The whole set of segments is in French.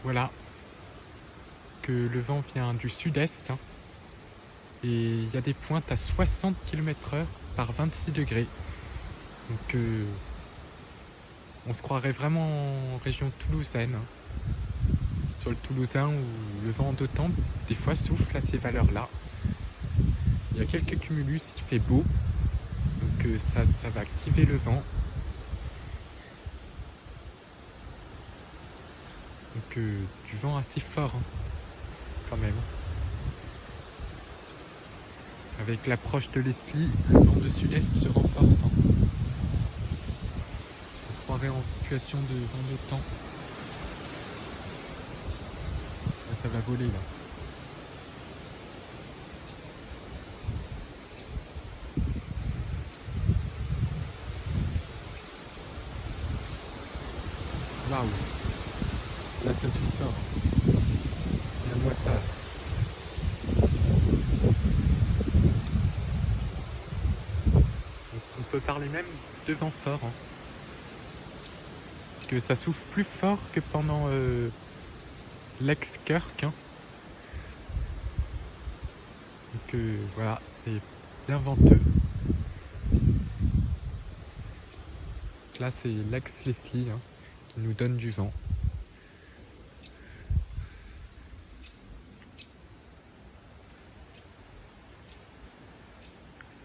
Voilà, que le vent vient du sud-est, hein, et il y a des pointes à 60 km/h par 26 degrés. Donc on se croirait vraiment en région toulousaine, hein, sur le Toulousain où le vent d'automne des fois souffle à ces valeurs-là. Il y a quelques cumulus, il fait beau, donc ça va activer le vent. Donc du vent assez fort, hein, quand même. Avec l'approche de Leslie, le vent de sud-est se renforce, hein. On se croirait en situation de vent de temps. Là, ça va voler là. Waouh. Là ça souffle fort. Regarde-moi ça. Donc, on peut parler même de vent fort, hein. Parce que ça souffle plus fort que pendant l'ex-Kirk, hein. Donc voilà, c'est bien venteux. Là c'est l'ex-Leslie, hein, qui nous donne du vent.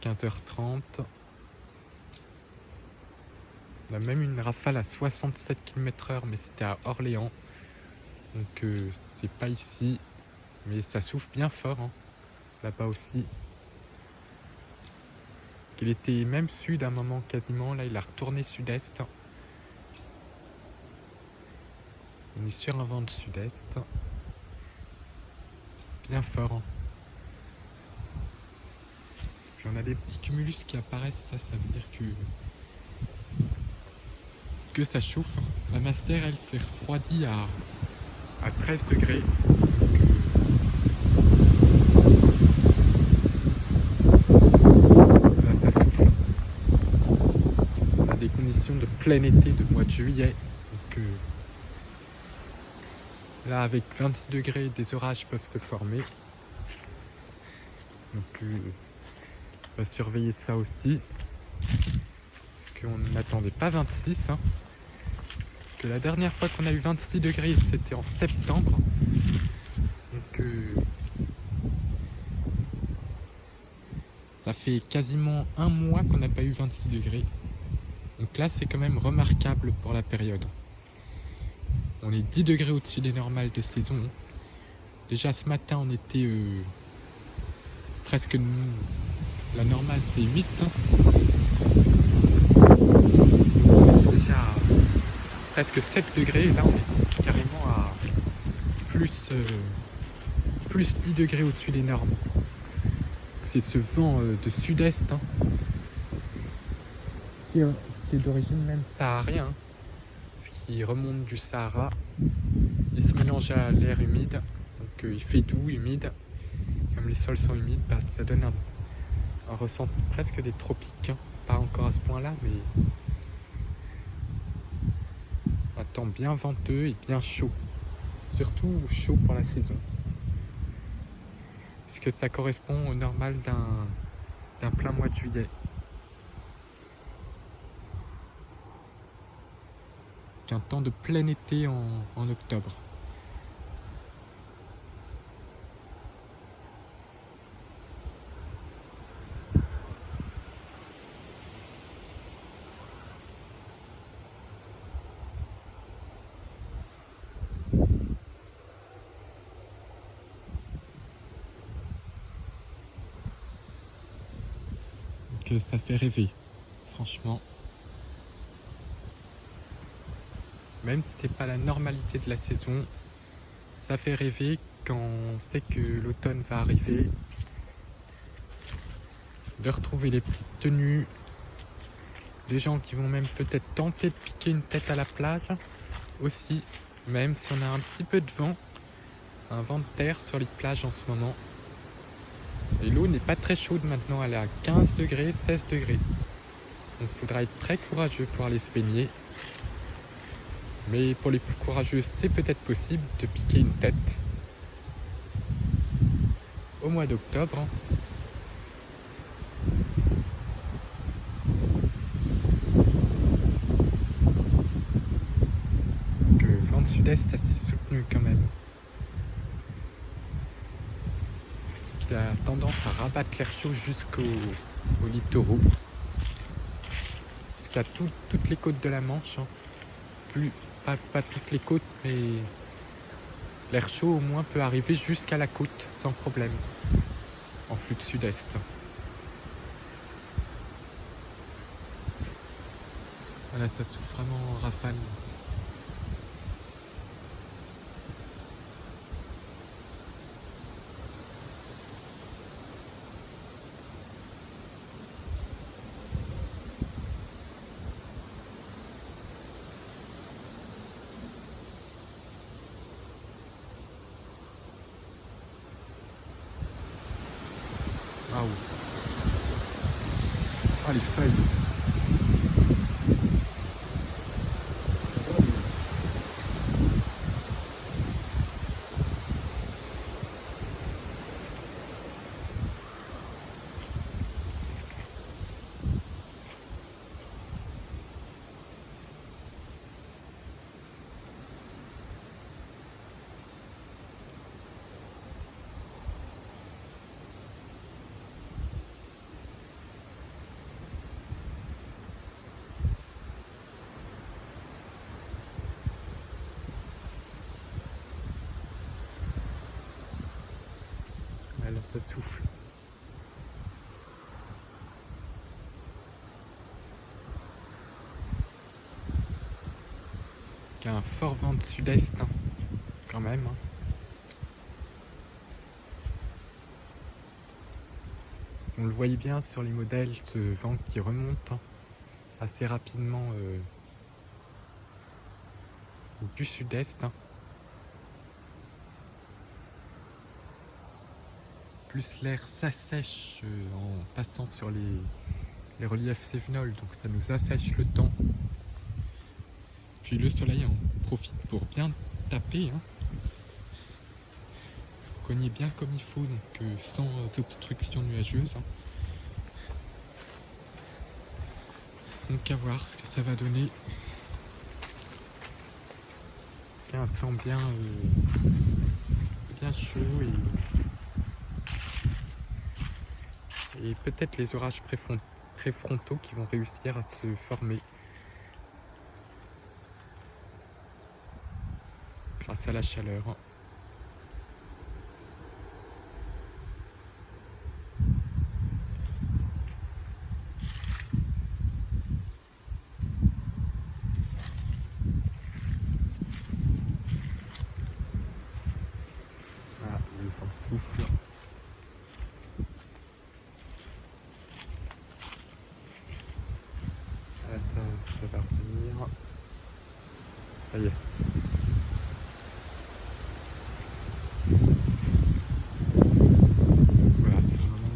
« 15h30. On a même une rafale à 67 km/h, mais c'était à Orléans. Donc c'est pas ici. Mais ça souffle bien fort, hein, là-bas aussi. Il était même sud à un moment quasiment. Là, il a retourné sud-est. On est sur un vent de sud-est. Bien fort, hein. Puis on a des petits cumulus qui apparaissent. Ça veut dire que ça chauffe. La Master, elle s'est refroidie à 13 degrés. Là, ça souffle. On a des conditions de plein été de mois de juillet. Donc là, avec 26 degrés, des orages peuvent se former. Donc on va surveiller ça aussi. Parce qu'on n'attendait pas 26, hein. Que la dernière fois qu'on a eu 26 degrés, c'était en septembre. Donc ça fait quasiment un mois qu'on n'a pas eu 26 degrés. Donc là, c'est quand même remarquable pour la période. On est 10 degrés au-dessus des normales de saison. Déjà ce matin, on était presque... La normale, c'est 8. Déjà presque 7 degrés. Et là, on est carrément à plus 10 degrés au-dessus des normes. C'est ce vent de sud-est, hein, qui est d'origine même saharien, hein, parce qu'il remonte du Sahara. Il se mélange à l'air humide, donc il fait doux, humide. Comme les sols sont humides, bah, ça donne un ressenti presque des tropiques, hein. Pas encore à ce point-là, mais un temps bien venteux et bien chaud. Surtout chaud pour la saison. Parce que ça correspond au normal d'un plein mois de juillet. Qu'un temps de plein été en octobre. Donc ça fait rêver, franchement. Même si c'est pas la normalité de la saison, ça fait rêver quand on sait que l'automne va arriver. De retrouver les petites tenues, des gens qui vont même peut-être tenter de piquer une tête à la plage aussi, même si on a un petit peu de vent, un vent de terre sur les plages en ce moment. Et l'eau n'est pas très chaude maintenant, elle est à 15 degrés, 16 degrés. Donc il faudra être très courageux pour aller se baigner. Mais pour les plus courageux, c'est peut-être possible de piquer une tête au mois d'octobre. Donc, vent de sud-est assez soutenu quand même. Qui a tendance à rabattre l'air chaud jusqu'au littoraux. Jusqu'à toutes les côtes de la Manche. Hein. Pas toutes les côtes, mais l'air chaud au moins peut arriver jusqu'à la côte sans problème, en flux de sud-est. Voilà, ça souffle vraiment en rafale. Waouh! Ah, les feuilles! Là, ça souffle. Il y a un fort vent de sud-est, hein, quand même. Hein. On le voyait bien sur les modèles, ce vent qui remonte hein, assez rapidement du sud-est. Hein. Plus l'air s'assèche en passant sur les reliefs cévenols, donc ça nous assèche le temps. Puis le soleil en profite pour bien taper, hein. Cogner bien comme il faut, donc sans obstruction nuageuse. Hein. Donc à voir ce que ça va donner. C'est un temps bien chaud et peut-être les orages préfrontaux qui vont réussir à se former grâce à la chaleur. Ah, le vent souffle. Ah, ça va revenir. Ça y est. Voilà, c'est vraiment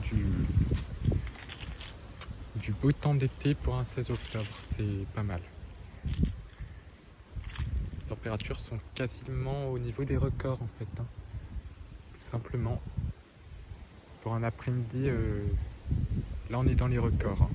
du beau temps d'été pour un 16 octobre. C'est pas mal. Les températures sont quasiment au niveau des records en fait. Hein. Tout simplement. Pour un après-midi, là on est dans les records. Hein.